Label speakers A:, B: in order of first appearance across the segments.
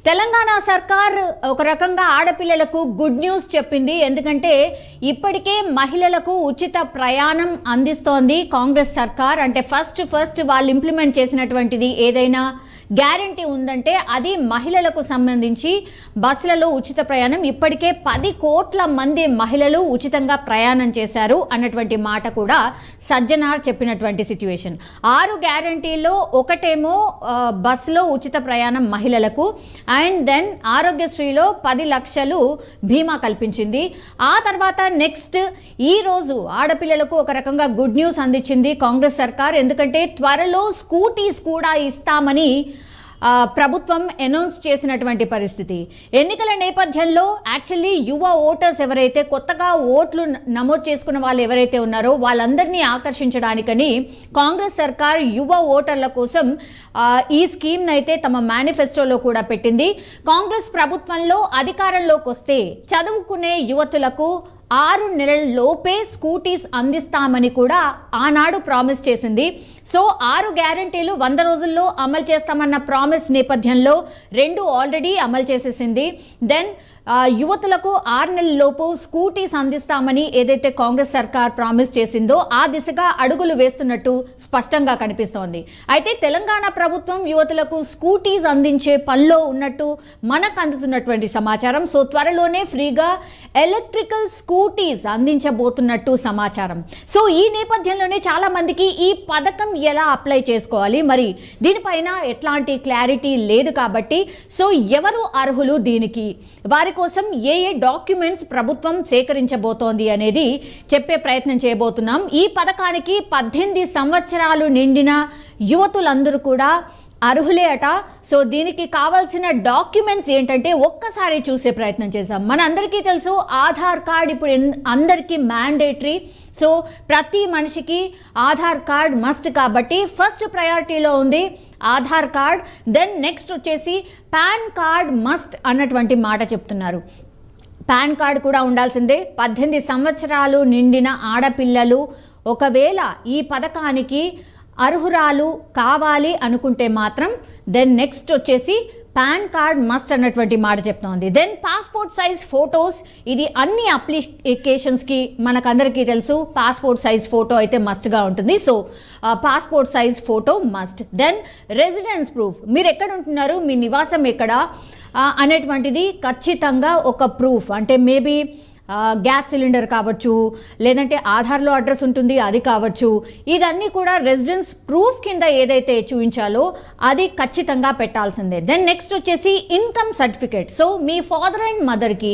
A: తెలంగాణ సర్కార్ ఒక రకంగా ఆడపిల్లలకు గుడ్ న్యూస్ చెప్పింది. ఎందుకంటే ఇప్పటికే మహిళలకు ఉచిత ప్రయాణం అందిస్తోంది కాంగ్రెస్ సర్కార్. అంటే ఫస్ట్ వాళ్ళు ఇంప్లిమెంట్ చేసినటువంటిది ఏదైనా గ్యారంటీ ఉందంటే అది మహిళలకు సంబంధించి బస్సులలో ఉచిత ప్రయాణం. ఇప్పటికే 10 కోట్ల మంది మహిళలు ఉచితంగా ప్రయాణం చేశారు అన్నటువంటి మాట కూడా సజ్జనార్ చెప్పినటువంటి సిచ్యువేషన్. 6 గ్యారంటీల్లో ఒకటేమో బస్సులో ఉచిత ప్రయాణం మహిళలకు, అండ్ దెన్ ఆరోగ్యశ్రీలో 10 లక్షలు బీమా కల్పించింది. ఆ తర్వాత నెక్స్ట్ ఈ రోజు ఆడపిల్లలకు ఒక రకంగా గుడ్ న్యూస్ అందించింది కాంగ్రెస్ సర్కార్. ఎందుకంటే త్వరలో స్కూటీస్ కూడా ఇస్తామని ప్రభుత్వం అనౌన్స్ చేసినటువంటి పరిస్థితి. ఎన్నికల నేపథ్యంలో యాక్చువల్లీ యువ ఓటర్స్ ఎవరైతే కొత్తగా ఓట్లు నమోదు చేసుకున్న వాళ్ళు ఎవరైతే ఉన్నారో వాళ్ళందరినీ ఆకర్షించడానికని కాంగ్రెస్ సర్కార్ యువ ఓటర్ల కోసం ఈ స్కీమ్ను అయితే తమ మేనిఫెస్టోలో కూడా పెట్టింది. కాంగ్రెస్ ప్రభుత్వంలో అధికారంలోకి వస్తే చదువుకునే యువతులకు 6 నెలల్లోపే స్కూటీస్ అందిస్తామని కూడా ఆనాడు ప్రామిస్ చేసింది. సో 6 గ్యారంటీలు 100 రోజుల్లో అమలు చేస్తామన్న ప్రామిస్ నేపథ్యంలో 2 ఆల్రెడీ అమలు చేసేసింది. దెన్ యువతులకు 6 నెలల్లోపు స్కూటీస్ అందిస్తామని ఏదైతే కాంగ్రెస్ సర్కార్ ప్రామిస్ చేసిందో ఆ దిశగా అడుగులు వేస్తున్నట్టు స్పష్టంగా కనిపిస్తోంది. అయితే తెలంగాణ ప్రభుత్వం యువతులకు స్కూటీస్ అందించే పనిలో ఉన్నట్టు మనకు అందుతున్నటువంటి సమాచారం. సో త్వరలోనే ఫ్రీగా ఎలక్ట్రికల్ స్కూటీస్ అందించబోతున్నట్టు సమాచారం. సో ఈ నేపథ్యంలోనే చాలా మందికి ఈ పథకం ఎలా అప్లై చేసుకోవాలి, మరి దీనిపైన ఎట్లాంటి క్లారిటీ లేదు కాబట్టి సో ఎవరు అర్హులు, దీనికి వారి కోసం ఏ డాక్యుమెంట్స్ ప్రభుత్వం సేకరించబోతోంది అనేది చెప్పే ప్రయత్నం చేయబోతున్నాం. ఈ పథకానికి 18 సంవత్సరాలు నిండిన యువతులందరూ కూడా అర్హులే అట. సో దీనికి కావాల్సిన డాక్యుమెంట్స్ ఏంటంటే ఒక్కసారి చూసే ప్రయత్నం చేద్దాం. మన అందరికీ తెలుసు ఆధార్ కార్డ్ ఇప్పుడు అందరికీ మ్యాండేటరీ. సో ప్రతి మనిషికి ఆధార్ కార్డ్ మస్ట్ కాబట్టి ఫస్ట్ ప్రయారిటీలో ఉంది ఆధార్ కార్డ్. దెన్ నెక్స్ట్ వచ్చేసి పాన్ కార్డ్ మస్ట్ అన్నటువంటి మాట చెప్తున్నారు. పాన్ కార్డ్ కూడా ఉండాల్సిందే. 18 సంవత్సరాలు నిండిన ఆడపిల్లలు ఒకవేళ ఈ పథకానికి అర్హురాలు కావాలి అనుకుంటే మాత్రం దెన్ నెక్స్ట్ వచ్చేసి పాన్ కార్డ్ మస్ట్ అన్నటువంటి మాట చెప్తోంది. దెన్ పాస్పోర్ట్ సైజ్ ఫొటోస్, ఇది అన్ని అప్లికేషన్స్కి మనకందరికీ తెలుసు పాస్పోర్ట్ సైజ్ ఫోటో అయితే మస్ట్గా ఉంటుంది. So passport size photo must. Then residence proof, మీరు ఎక్కడ ఉంటున్నారు, మీ నివాసం ఎక్కడ అనేటువంటిది ఖచ్చితంగా ఒక ప్రూఫ్. అంటే మేబీ గ్యాస్ సిలిండర్ కావచ్చు, లేదంటే ఆధార్లో అడ్రస్ ఉంటుంది అది కావచ్చు. ఇదన్నీ కూడా రెసిడెన్స్ ప్రూఫ్ కింద ఏదైతే చూపించాలో అది ఖచ్చితంగా పెట్టాల్సిందే. దెన్ నెక్స్ట్ వచ్చేసి income certificate. So me father and మదర్కి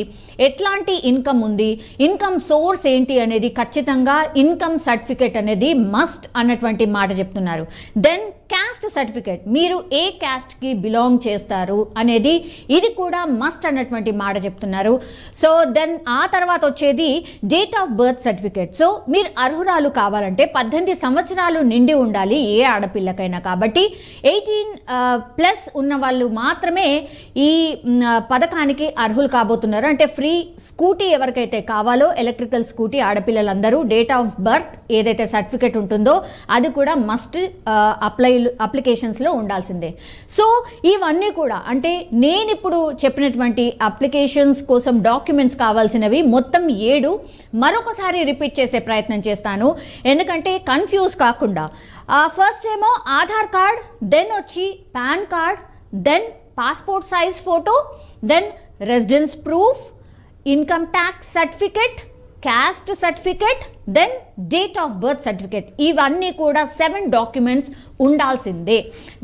A: ఎట్లాంటి ఇన్కమ్ ఉంది, ఇన్కమ్ సోర్స్ ఏంటి అనేది ఖచ్చితంగా ఇన్కమ్ సర్టిఫికేట్ అనేది మస్ట్ అన్నటువంటి మాట చెప్తున్నారు. దెన్ క్యాస్ట్ సర్టిఫికేట్, మీరు ఏ క్యాస్ట్కి బిలాంగ్ చేస్తారు అనేది ఇది కూడా మస్ట్ అన్నటువంటి మాట చెప్తున్నారు. సో దెన్ ఆ తర్వాత వచ్చేది date of birth certificate. So మీరు అర్హురాలు కావాలంటే 18 సంవత్సరాలు నిండి ఉండాలి ఏ ఆడపిల్లకైనా. కాబట్టి 18+ ఉన్న వాళ్ళు మాత్రమే ఈ పథకానికి అర్హులు కాబోతున్నారు. అంటే ఫ్రీ స్కూటీ ఎవరికైతే కావాలో ఎలక్ట్రికల్ స్కూటీ ఆడపిల్లలందరూ డేట్ ఆఫ్ బర్త్ ఏదైతే సర్టిఫికేట్ ఉంటుందో అది కూడా మస్ట్ అప్లికేషన్స్లో ఉండాల్సిందే. సో ఇవన్నీ కూడా అంటే నేను ఇప్పుడు చెప్పినటువంటి అప్లికేషన్స్ కోసం డాక్యుమెంట్స్ కావాల్సినవి మొత్తం 7. మరొకసారి రిపీట్ చేసే ప్రయత్నం చేస్తాను ఎందుకంటే కన్ఫ్యూజ్ కాకుండా. ఫస్ట్ ఏమో ఆధార్ కార్డ్, దెన్ వచ్చి PAN card, then passport size photo, then residence proof, income tax certificate, caste certificate, then date of birth certificate. ఇవన్నీ కూడా 7 డాక్యుమెంట్స్ ఉండాల్సిందే.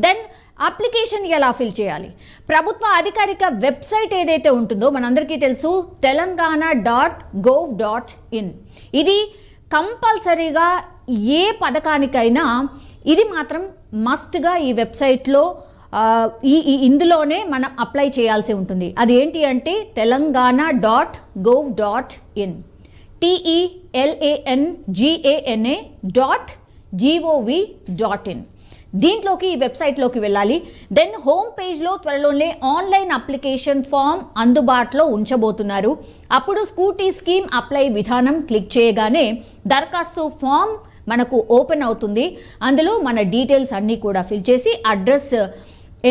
A: దెన్ అప్లికేషన్ ఎలా ఫిల్ చేయాలి, ప్రభుత్వ అధికారిక వెబ్సైట్ ఏదైతే ఉంటుందో మనందరికీ తెలుసు telanggana.gov.in. ఇది కంపల్సరీగా ఏ పథకానికైనా ఇది మాత్రం మస్ట్గా ఈ వెబ్సైట్లో ఇందులోనే మనం అప్లై చేయాల్సి ఉంటుంది. అది ఏంటి అంటే telanggana.gov.in, TELANGANA.gov.in. దీంట్లోకి ఈ వెబ్సైట్లోకి వెళ్ళాలి. దెన్ హోమ్ పేజ్లో త్వరలోనే ఆన్లైన్ అప్లికేషన్ ఫామ్ అందుబాటులో ఉంచబోతున్నారు. అప్పుడు స్కూటీ స్కీమ్ అప్లై విధానం క్లిక్ చేయగానే దరఖాస్తు ఫామ్ మనకు ఓపెన్ అవుతుంది. అందులో మన డీటెయిల్స్ అన్నీ కూడా ఫిల్ చేసి అడ్రస్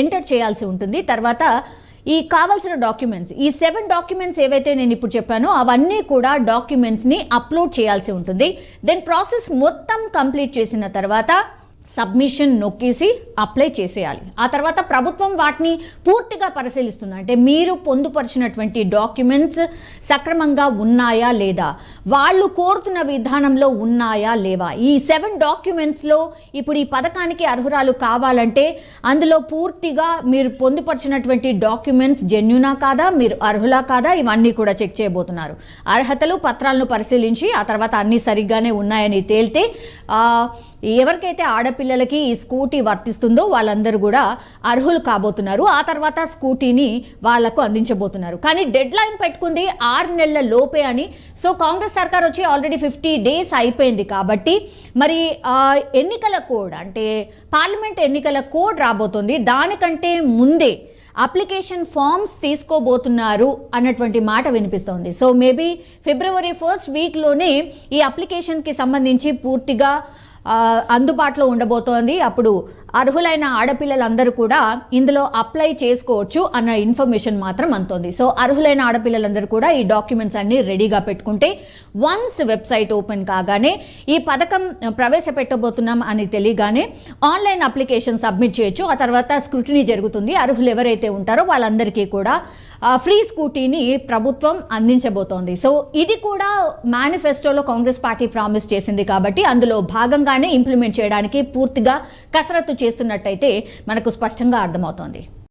A: ఎంటర్ చేయాల్సి ఉంటుంది. తర్వాత ఈ కావాల్సిన డాక్యుమెంట్స్, ఈ 7 డాక్యుమెంట్స్ ఏవైతే నేను ఇప్పుడు చెప్పానో అవన్నీ కూడా డాక్యుమెంట్స్ని అప్లోడ్ చేయాల్సి ఉంటుంది. దెన్ ప్రాసెస్ మొత్తం కంప్లీట్ చేసిన తర్వాత సబ్మిషన్ నొక్కేసి అప్లై చేసేయాలి. ఆ తర్వాత ప్రభుత్వం వాటిని పూర్తిగా పరిశీలిస్తుంది. అంటే మీరు పొందుపరిచినటువంటి డాక్యుమెంట్స్ సక్రమంగా ఉన్నాయా లేదా, వాళ్ళు కోరుతున్న విధానంలో ఉన్నాయా లేవా. ఈ 7 డాక్యుమెంట్స్లో ఇప్పుడు ఈ పథకానికి అర్హురాలు కావాలంటే అందులో పూర్తిగా మీరు పొందుపరిచినటువంటి డాక్యుమెంట్స్ జెన్యునా కాదా, మీరు అర్హులా కాదా, ఇవన్నీ కూడా చెక్ చేయబోతున్నారు. అర్హతలు పత్రాలను పరిశీలించి ఆ తర్వాత అన్నీ సరిగ్గానే ఉన్నాయని తేలితే ఎవరికైతే ఆడపిల్లలకి ఈ స్కూటీ వర్తిస్తుందో వాళ్ళందరూ కూడా అర్హులు కాబోతున్నారు. ఆ తర్వాత స్కూటీని వాళ్లకు అందించబోతున్నారు. కానీ డెడ్ లైన్ పెట్టుకుంది 6 నెలల లోపే అని. సో కాంగ్రెస్ సర్కార్ వచ్చి ఆల్రెడీ 50 డేస్ అయిపోయింది కాబట్టి మరి ఎన్నికల కోడ్ అంటే పార్లమెంట్ ఎన్నికల కోడ్ రాబోతుంది. దానికంటే ముందే అప్లికేషన్ ఫామ్స్ తీసుకోబోతున్నారు అన్నటువంటి మాట వినిపిస్తోంది. సో మేబీ ఫిబ్రవరి 1st వీక్లోనే ఈ అప్లికేషన్కి సంబంధించి పూర్తిగా అందుబాటులో ఉండబోతోంది. అప్పుడు అర్హులైన ఆడపిల్లలందరూ కూడా ఇందులో అప్లై చేసుకోవచ్చు అన్న ఇన్ఫర్మేషన్ మాత్రం అందుతోంది. సో అర్హులైన ఆడపిల్లలందరూ కూడా ఈ డాక్యుమెంట్స్ అన్ని రెడీగా పెట్టుకుంటే వన్స్ వెబ్సైట్ ఓపెన్ కాగానే ఈ పథకం ప్రవేశపెట్టబోతున్నాం అని తెలియగానే ఆన్లైన్ అప్లికేషన్ సబ్మిట్ చేయొచ్చు. ఆ తర్వాత స్క్రూటినీ జరుగుతుంది. అర్హులు ఎవరైతే ఉంటారో వాళ్ళందరికీ కూడా ఫ్రీ స్కూటీని ప్రభుత్వం అందించబోతోంది. సో ఇది కూడా మేనిఫెస్టోలో కాంగ్రెస్ పార్టీ ప్రామిస్ చేసింది కాబట్టి అందులో భాగంగానే ఇంప్లిమెంట్ చేయడానికి పూర్తిగా కసరత్తు చేస్తున్నట్టయితే మనకు స్పష్టంగా అర్థమవుతోంది.